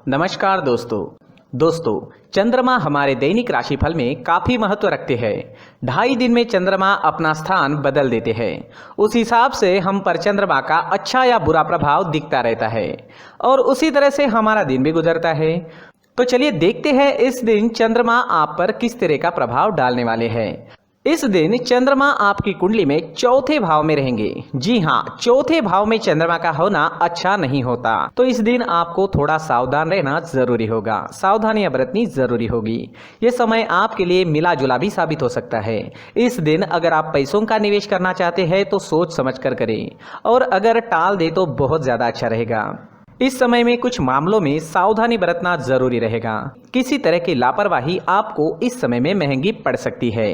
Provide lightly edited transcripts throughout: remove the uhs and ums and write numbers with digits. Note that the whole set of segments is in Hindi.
नमस्कार दोस्तों चंद्रमा हमारे दैनिक राशिफल में काफी महत्व रखते हैं। 2.5 दिन में चंद्रमा अपना स्थान बदल देते हैं। उस हिसाब से हम पर चंद्रमा का अच्छा या बुरा प्रभाव दिखता रहता है और उसी तरह से हमारा दिन भी गुजरता है। तो चलिए देखते हैं इस दिन चंद्रमा आप पर किस तरह का प्रभाव डालने वाले हैं। इस दिन चंद्रमा आपकी कुंडली में चौथे भाव में रहेंगे। जी हाँ, चौथे भाव में चंद्रमा का होना अच्छा नहीं होता, तो इस दिन आपको थोड़ा सावधान रहना जरूरी होगा, सावधानियां बरतनी जरूरी होगी। ये समय आपके लिए मिला जुला भी साबित हो सकता है। इस दिन अगर आप पैसों का निवेश करना चाहते हैं तो सोच समझ कर करें, और अगर टाल दे तो बहुत ज्यादा अच्छा रहेगा। इस समय में कुछ मामलों में सावधानी बरतना जरूरी रहेगा। किसी तरह की लापरवाही आपको इस समय में महंगी पड़ सकती है।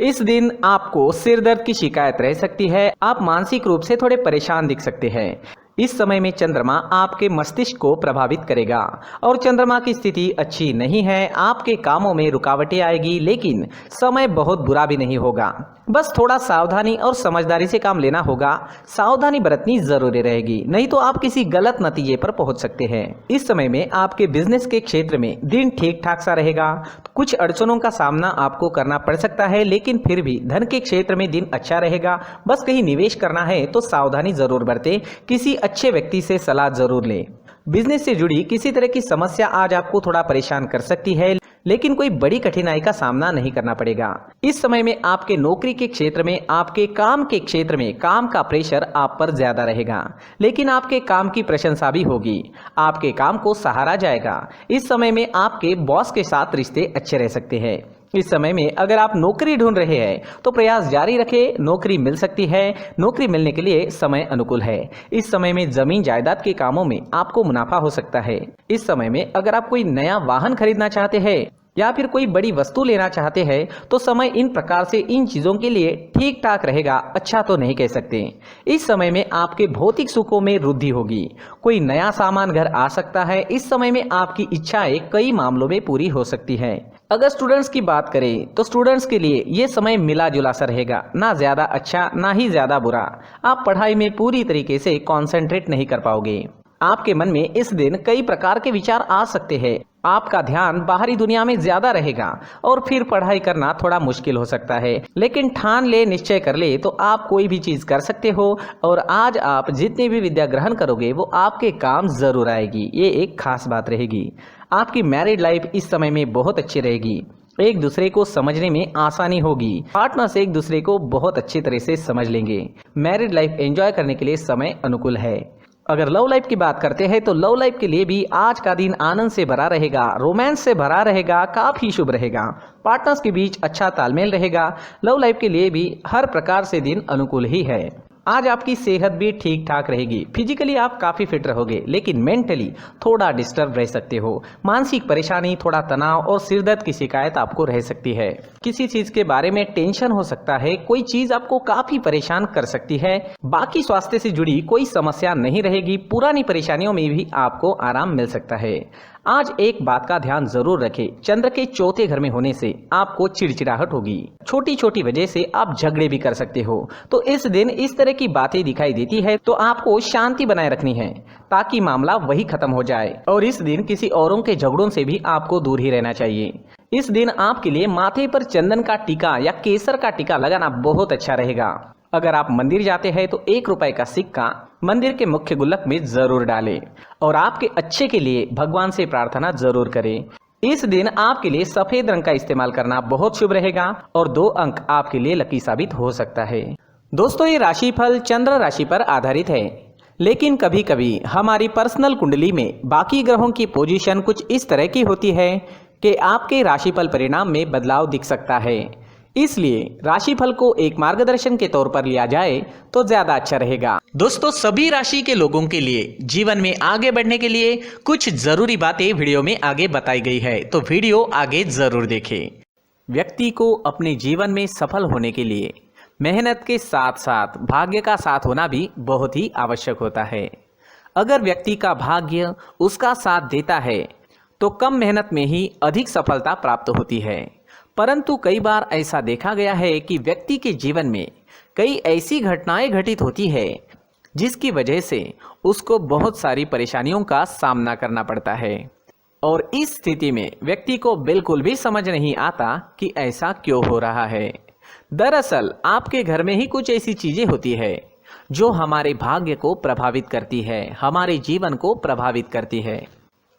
इस दिन आपको सिर दर्द की शिकायत रह सकती है। आप मानसिक रूप से थोड़े परेशान दिख सकते हैं। इस समय में चंद्रमा आपके मस्तिष्क को प्रभावित करेगा और चंद्रमा की स्थिति अच्छी नहीं है। आपके कामों में रुकावटें आएगी, लेकिन समय बहुत बुरा भी नहीं होगा। बस थोड़ा सावधानी और समझदारी से काम लेना होगा। सावधानी बरतनी जरूरी रहेगी, नहीं तो आप किसी गलत नतीजे पर पहुंच सकते हैं। इस समय में आपके बिजनेस के क्षेत्र में दिन ठीक ठाक सा रहेगा। कुछ अड़चनों का सामना आपको करना पड़ सकता है, लेकिन फिर भी धन के क्षेत्र में दिन अच्छा रहेगा। बस कहीं निवेश करना है तो सावधानी जरूर बरतें। किसी अच्छे व्यक्ति से सलाह जरूर लें। बिजनेस से जुड़ी किसी तरह की समस्या आज आपको थोड़ा परेशान कर सकती है, लेकिन कोई बड़ी कठिनाई का सामना नहीं करना पड़ेगा। इस समय में आपके नौकरी के क्षेत्र में, आपके काम के क्षेत्र में काम का प्रेशर आप पर ज्यादा रहेगा, लेकिन आपके काम की प्रशंसा भी होगी। आपके काम को सराहा जाएगा। इस समय में आपके बॉस के साथ रिश्ते अच्छे रह सकते हैं। इस समय में अगर आप नौकरी ढूंढ रहे हैं तो प्रयास जारी रखें, नौकरी मिल सकती है। नौकरी मिलने के लिए समय अनुकूल है। इस समय में जमीन जायदाद के कामों में आपको मुनाफा हो सकता है। इस समय में अगर आप कोई नया वाहन खरीदना चाहते हैं या फिर कोई बड़ी वस्तु लेना चाहते हैं तो समय इन प्रकार से इन चीजों के लिए ठीक ठाक रहेगा, अच्छा तो नहीं कह सकते। इस समय में आपके भौतिक सुखों में वृद्धि होगी। कोई नया सामान घर आ सकता है। इस समय में आपकी इच्छाएं कई मामलों में पूरी हो सकती है। अगर स्टूडेंट्स की बात करें तो स्टूडेंट्स के लिए ये समय मिला जुला सा रहेगा, ना ज्यादा अच्छा ना ही ज्यादा बुरा। आप पढ़ाई में पूरी तरीके से कंसंट्रेट नहीं कर पाओगे। आपके मन में इस दिन कई प्रकार के विचार आ सकते हैं। आपका ध्यान बाहरी दुनिया में ज्यादा रहेगा और फिर पढ़ाई करना थोड़ा मुश्किल हो सकता है, लेकिन ठान ले, निश्चय कर ले तो आप कोई भी चीज कर सकते हो। और आज आप जितनी भी विद्या ग्रहण करोगे वो आपके काम जरूर आएगी। ये एक खास बात रहेगी। आपकी मैरिड लाइफ इस समय में बहुत अच्छी रहेगी। एक दूसरे को समझने में आसानी होगी। पार्टनर्स एक दूसरे को बहुत अच्छी तरह से समझ लेंगे। मैरिड लाइफ एंजॉय करने के लिए समय अनुकूल है। अगर लव लाइफ की बात करते हैं तो लव लाइफ के लिए भी आज का दिन आनंद से भरा रहेगा, रोमांस से भरा रहेगा, काफी शुभ रहेगा। पार्टनर्स के बीच अच्छा तालमेल रहेगा। लव लाइफ के लिए भी हर प्रकार से दिन अनुकूल ही है। आज आपकी सेहत भी ठीक ठाक रहेगी। फिजिकली आप काफी फिट रहोगे, लेकिन मेंटली थोड़ा डिस्टर्ब रह सकते हो। मानसिक परेशानी, थोड़ा तनाव और सिर दर्द की शिकायत आपको रह सकती है। किसी चीज के बारे में टेंशन हो सकता है। कोई चीज आपको काफी परेशान कर सकती है। बाकी स्वास्थ्य से जुड़ी कोई समस्या नहीं रहेगी। पुरानी परेशानियों में भी आपको आराम मिल सकता है। आज एक बात का ध्यान जरूर रखें, चंद्र के चौथे घर में होने से आपको चिड़चिड़ाहट होगी। छोटी छोटी वजह से आप झगड़े भी कर सकते हो। तो इस दिन इस तरह की बातें दिखाई देती है तो आपको शांति बनाए रखनी है ताकि मामला वही खत्म हो जाए। और इस दिन किसी औरों के झगड़ों से भी आपको दूर ही रहना चाहिए। इस दिन आपके लिए माथे पर चंदन का टीका या केसर का टीका लगाना बहुत अच्छा रहेगा। अगर आप मंदिर जाते हैं तो ₹1 का सिक्का मंदिर के मुख्य गुल्लक में जरूर डालें और आपके अच्छे के लिए भगवान से प्रार्थना जरूर करें। इस दिन आपके लिए सफेद रंग का इस्तेमाल करना बहुत शुभ रहेगा और 2 अंक आपके लिए लकी साबित हो सकता है। दोस्तों, ये राशिफल चंद्र राशि पर आधारित है, लेकिन कभी कभी हमारी पर्सनल कुंडली में बाकी ग्रहों की पोजीशन कुछ इस तरह की होती है कि आपके राशिफल परिणाम में बदलाव दिख सकता है। इसलिए राशिफल को एक मार्गदर्शन के तौर पर लिया जाए तो ज्यादा अच्छा रहेगा। दोस्तों, सभी राशि के लोगों के लिए जीवन में आगे बढ़ने के लिए कुछ जरूरी बातें वीडियो में आगे बताई गई है, तो वीडियो आगे जरूर देखें। व्यक्ति को अपने जीवन में सफल होने के लिए मेहनत के साथ साथ भाग्य का साथ होना भी बहुत ही आवश्यक होता है। अगर व्यक्ति का भाग्य उसका साथ देता है तो कम मेहनत में ही अधिक सफलता प्राप्त होती है। परंतु कई बार ऐसा देखा गया है कि व्यक्ति के जीवन में कई ऐसी घटनाएं घटित होती है जिसकी वजह से उसको बहुत सारी परेशानियों का सामना करना पड़ता है। और इस स्थिति में व्यक्ति को बिल्कुल भी समझ नहीं आता कि ऐसा क्यों हो रहा है। दरअसल आपके घर में ही कुछ ऐसी चीजें होती है जो हमारे भाग्य को प्रभावित करती है, हमारे जीवन को प्रभावित करती है,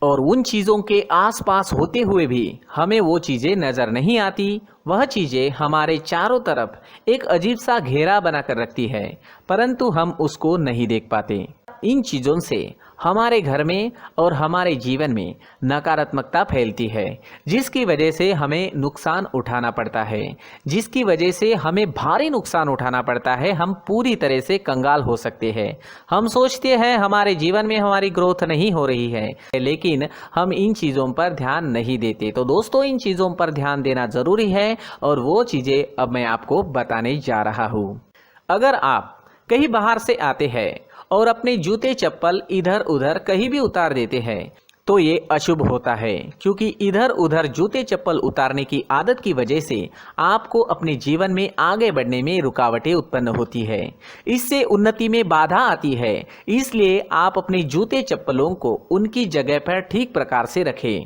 और उन चीज़ों के आसपास होते हुए भी हमें वो चीज़ें नज़र नहीं आती। वह चीज़ें हमारे चारों तरफ एक अजीब सा घेरा बनाकर रखती है, परंतु हम उसको नहीं देख पाते। इन चीज़ों से हमारे घर में और हमारे जीवन में नकारात्मकता फैलती है, जिसकी वजह से हमें नुकसान उठाना पड़ता है, जिसकी वजह से हमें भारी नुकसान उठाना पड़ता है। हम पूरी तरह से कंगाल हो सकते हैं। हम सोचते हैं हमारे जीवन में हमारी ग्रोथ नहीं हो रही है, लेकिन हम इन चीज़ों पर ध्यान नहीं देते। तो दोस्तों, इन चीज़ों पर ध्यान देना ज़रूरी है और वो चीज़ें अब मैं आपको बताने जा रहा हूँ। अगर आप कहीं बाहर से आते हैं और अपने जूते चप्पल इधर उधर कहीं भी उतार देते हैं तो ये अशुभ होता है, क्योंकि इधर उधर जूते चप्पल उतारने की आदत की वजह से आपको अपने जीवन में आगे बढ़ने में रुकावटें उत्पन्न होती है। इससे उन्नति में बाधा आती है। इसलिए आप अपने जूते चप्पलों को उनकी जगह पर ठीक प्रकार से रखें।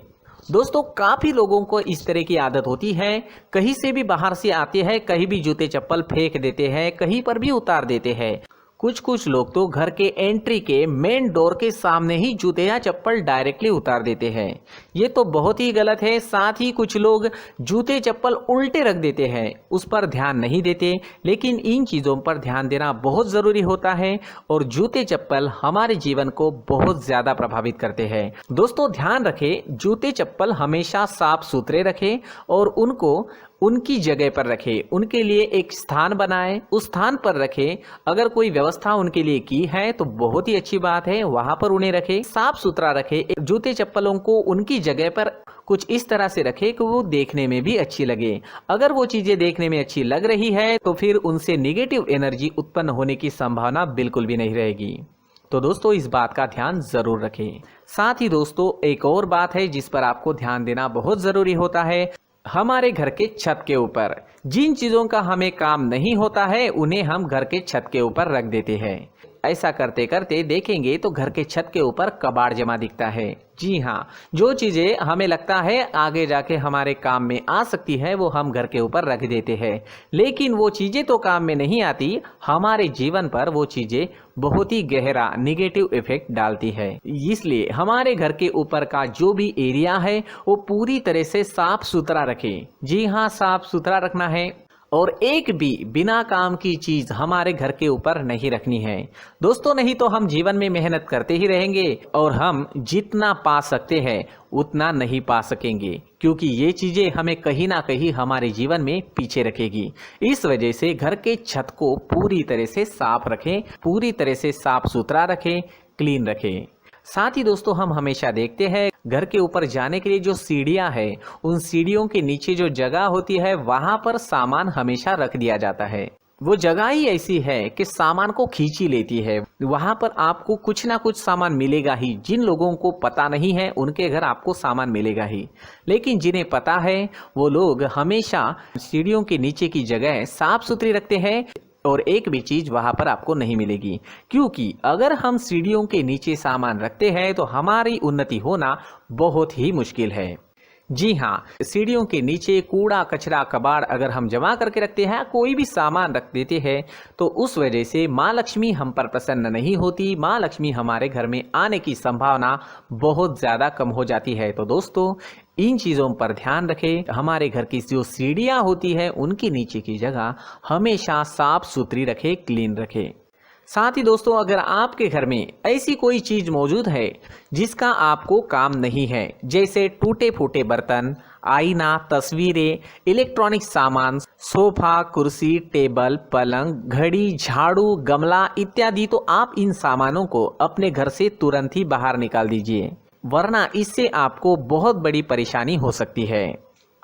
दोस्तों, काफ़ी लोगों को इस तरह की आदत होती है, कहीं से भी बाहर से आते हैं, कहीं भी जूते चप्पल फेंक देते हैं, कहीं पर भी उतार देते हैं। कुछ लोग तो घर के एंट्री के मेन डोर के सामने ही जूते या चप्पल डायरेक्टली उतार देते हैं। ये तो बहुत ही गलत है। साथ ही कुछ लोग जूते चप्पल उल्टे रख देते हैं, उस पर ध्यान नहीं देते। लेकिन इन चीज़ों पर ध्यान देना बहुत ज़रूरी होता है और जूते चप्पल हमारे जीवन को बहुत ज़्यादा प्रभावित करते हैं। दोस्तों, ध्यान रखें, जूते चप्पल हमेशा साफ सुथरे रखें और उनको उनकी जगह पर रखें। उनके लिए एक स्थान बनाएं, उस स्थान पर रखें। अगर कोई व्यवस्था उनके लिए की है तो बहुत ही अच्छी बात है, वहां पर उन्हें रखें, साफ सुथरा रखें। जूते चप्पलों को उनकी जगह पर कुछ इस तरह से रखें कि वो देखने में भी अच्छी लगे। अगर वो चीजें देखने में अच्छी लग रही है तो फिर उनसे निगेटिव एनर्जी उत्पन्न होने की संभावना बिल्कुल भी नहीं रहेगी। तो दोस्तों, इस बात का ध्यान जरूर रखें। साथ ही दोस्तों, एक और बात है जिस पर आपको ध्यान देना बहुत जरूरी होता है। हमारे घर के छत के ऊपर जिन चीज़ों का हमें काम नहीं होता है उन्हें हम घर के छत के ऊपर रख देते हैं। ऐसा करते करते देखेंगे तो घर के छत के ऊपर कबाड़ जमा दिखता है। जी हाँ, जो चीज़ें हमें लगता है आगे जाके हमारे काम में आ सकती है वो हम घर के ऊपर रख देते हैं, लेकिन वो चीज़ें तो काम में नहीं आती। हमारे जीवन पर वो चीज़ें बहुत ही गहरा निगेटिव इफेक्ट डालती है। इसलिए हमारे घर के ऊपर का जो भी एरिया है वो पूरी तरह से साफ सुथरा रखें। जी हाँ, साफ सुथरा रखना है और एक भी बिना काम की चीज हमारे घर के ऊपर नहीं रखनी है। दोस्तों, नहीं तो हम जीवन में मेहनत करते ही रहेंगे और हम जितना पा सकते हैं उतना नहीं पा सकेंगे, क्योंकि ये चीजें हमें कहीं ना कहीं हमारे जीवन में पीछे रखेगी। इस वजह से घर के छत को पूरी तरह से साफ रखें, पूरी तरह से साफ सुथरा रखें, क्लीन रखें। साथ ही दोस्तों, हम हमेशा देखते हैं घर के ऊपर जाने के लिए जो सीढ़ियां है, उन सीढ़ियों के नीचे जो जगह होती है वहां पर सामान हमेशा रख दिया जाता है। वो जगह ही ऐसी है कि सामान को खींची लेती है। वहां पर आपको कुछ ना कुछ सामान मिलेगा ही। जिन लोगों को पता नहीं है उनके घर आपको सामान मिलेगा ही, लेकिन जिन्हें पता है वो लोग हमेशा सीढ़ियों के नीचे की जगह साफ सुथरी रखते हैं और एक भी चीज वहां पर आपको नहीं मिलेगी। क्योंकि अगर हम सीढ़ियों के नीचे सामान रखते हैं तो हमारी उन्नति होना बहुत ही मुश्किल है। जी हाँ, सीढ़ियों के नीचे कूड़ा कचरा कबाड़ अगर हम जमा करके रखते हैं, कोई भी सामान रख देते हैं, तो उस वजह से माँ लक्ष्मी हम पर प्रसन्न नहीं होती। माँ लक्ष्मी हमारे घर में आने की संभावना बहुत ज़्यादा कम हो जाती है। तो दोस्तों, इन चीज़ों पर ध्यान रखें। हमारे घर की जो सीढ़ियाँ होती है उनकी नीचे की जगह हमेशा साफ सुथरी रखें, क्लीन रखें। साथ ही दोस्तों, अगर आपके घर में ऐसी कोई चीज मौजूद है जिसका आपको काम नहीं है, जैसे टूटे फूटे बर्तन, आईना, तस्वीरें, इलेक्ट्रॉनिक सामान, सोफा, कुर्सी, टेबल, पलंग, घड़ी, झाड़ू, गमला इत्यादि, तो आप इन सामानों को अपने घर से तुरंत ही बाहर निकाल दीजिए, वरना इससे आपको बहुत बड़ी परेशानी हो सकती है।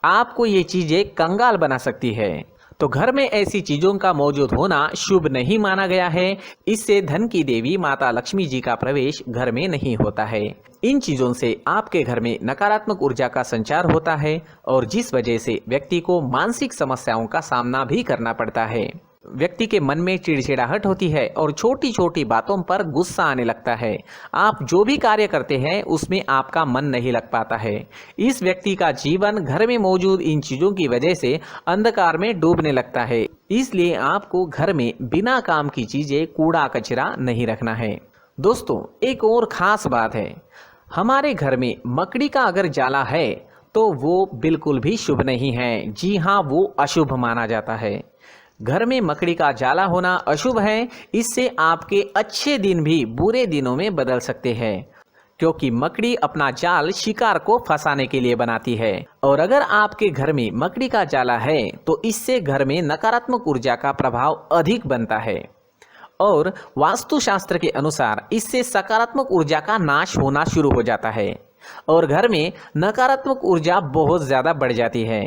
आपको ये चीजें कंगाल बना सकती है। तो घर में ऐसी चीजों का मौजूद होना शुभ नहीं माना गया है। इससे धन की देवी माता लक्ष्मी जी का प्रवेश घर में नहीं होता है। इन चीजों से आपके घर में नकारात्मक ऊर्जा का संचार होता है और जिस वजह से व्यक्ति को मानसिक समस्याओं का सामना भी करना पड़ता है। व्यक्ति के मन में चिड़चिड़ाहट होती है और छोटी छोटी बातों पर गुस्सा आने लगता है। आप जो भी कार्य करते हैं उसमें आपका मन नहीं लग पाता है। इस व्यक्ति का जीवन घर में मौजूद इन चीज़ों की वजह से अंधकार में डूबने लगता है। इसलिए आपको घर में बिना काम की चीज़ें, कूड़ा कचरा नहीं रखना है। दोस्तों, एक और ख़ास बात है, हमारे घर में मकड़ी का अगर जाला है तो वो बिल्कुल भी शुभ नहीं है। जी हाँ, वो अशुभ माना जाता है। घर में मकड़ी का जाला होना अशुभ है। इससे आपके अच्छे दिन भी बुरे दिनों में बदल सकते हैं, क्योंकि मकड़ी अपना जाल शिकार को फंसाने के लिए बनाती है। और अगर आपके घर में मकड़ी का जाला है तो इससे घर में नकारात्मक ऊर्जा का प्रभाव अधिक बनता है और वास्तुशास्त्र के अनुसार इससे सकारात्मक ऊर्जा का नाश होना शुरू हो जाता है और घर में नकारात्मक ऊर्जा बहुत ज़्यादा बढ़ जाती है।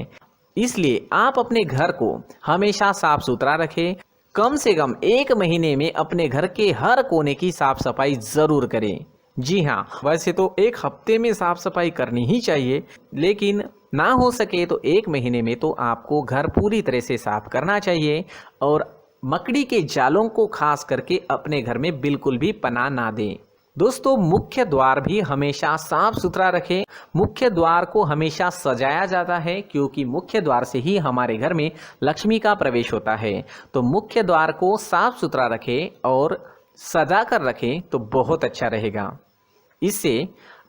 इसलिए आप अपने घर को हमेशा साफ सुथरा रखें। कम से कम 1 महीने में अपने घर के हर कोने की साफ सफाई ज़रूर करें। जी हाँ, वैसे तो 1 हफ्ते में साफ सफाई करनी ही चाहिए, लेकिन ना हो सके तो 1 महीने में तो आपको घर पूरी तरह से साफ करना चाहिए और मकड़ी के जालों को खास करके अपने घर में बिल्कुल भी पनाह ना दें। दोस्तों, मुख्य द्वार भी हमेशा साफ सुथरा रखें। मुख्य द्वार को हमेशा सजाया जाता है, क्योंकि मुख्य द्वार से ही हमारे घर में लक्ष्मी का प्रवेश होता है। तो मुख्य द्वार को साफ सुथरा रखें और सजा कर रखें तो बहुत अच्छा रहेगा। इससे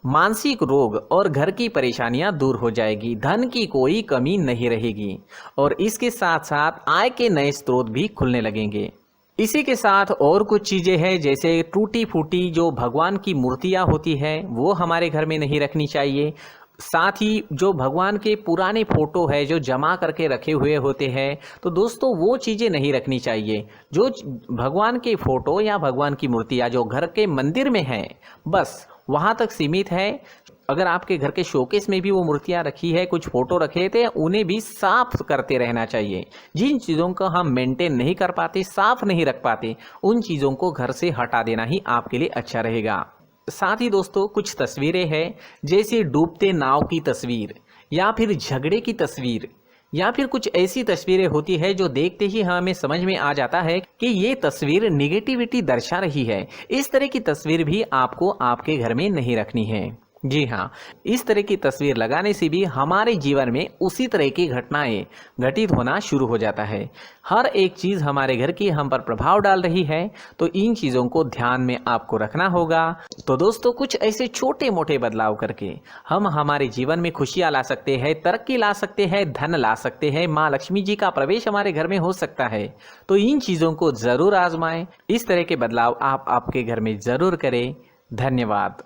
मानसिक रोग और घर की परेशानियां दूर हो जाएगी, धन की कोई कमी नहीं रहेगी और इसके साथ साथ आय के नए स्रोत भी खुलने लगेंगे। इसी के साथ और कुछ चीज़ें हैं, जैसे टूटी फूटी जो भगवान की मूर्तियां होती हैं वो हमारे घर में नहीं रखनी चाहिए। साथ ही जो भगवान के पुराने फोटो है जो जमा करके रखे हुए होते हैं, तो दोस्तों वो चीज़ें नहीं रखनी चाहिए। जो भगवान के फोटो या भगवान की मूर्तियाँ जो घर के मंदिर में हैं, बस वहाँ तक सीमित है। अगर आपके घर के शोकेस में भी वो मूर्तियाँ रखी है, कुछ फोटो रखे थे, उन्हें भी साफ करते रहना चाहिए। जिन चीज़ों को हम मेंटेन नहीं कर पाते, साफ नहीं रख पाते, उन चीज़ों को घर से हटा देना ही आपके लिए अच्छा रहेगा। साथ ही दोस्तों, कुछ तस्वीरें हैं, जैसे डूबते नाव की तस्वीर या फिर झगड़े की तस्वीर या फिर कुछ ऐसी तस्वीरें होती है जो देखते ही हमें समझ में आ जाता है कि ये तस्वीर निगेटिविटी दर्शा रही है। इस तरह की तस्वीर भी आपको आपके घर में नहीं रखनी है। जी हाँ, इस तरह की तस्वीर लगाने से भी हमारे जीवन में उसी तरह की घटनाएं घटित होना शुरू हो जाता है। हर एक चीज़ हमारे घर की हम पर प्रभाव डाल रही है, तो इन चीज़ों को ध्यान में आपको रखना होगा। तो दोस्तों, कुछ ऐसे छोटे मोटे बदलाव करके हम हमारे जीवन में खुशियाँ ला सकते हैं, तरक्की ला सकते हैं, धन ला सकते हैं, माँ लक्ष्मी जी का प्रवेश हमारे घर में हो सकता है। तो इन चीज़ों को ज़रूर आजमाएं। इस तरह के बदलाव आप आपके घर में ज़रूर करें। धन्यवाद।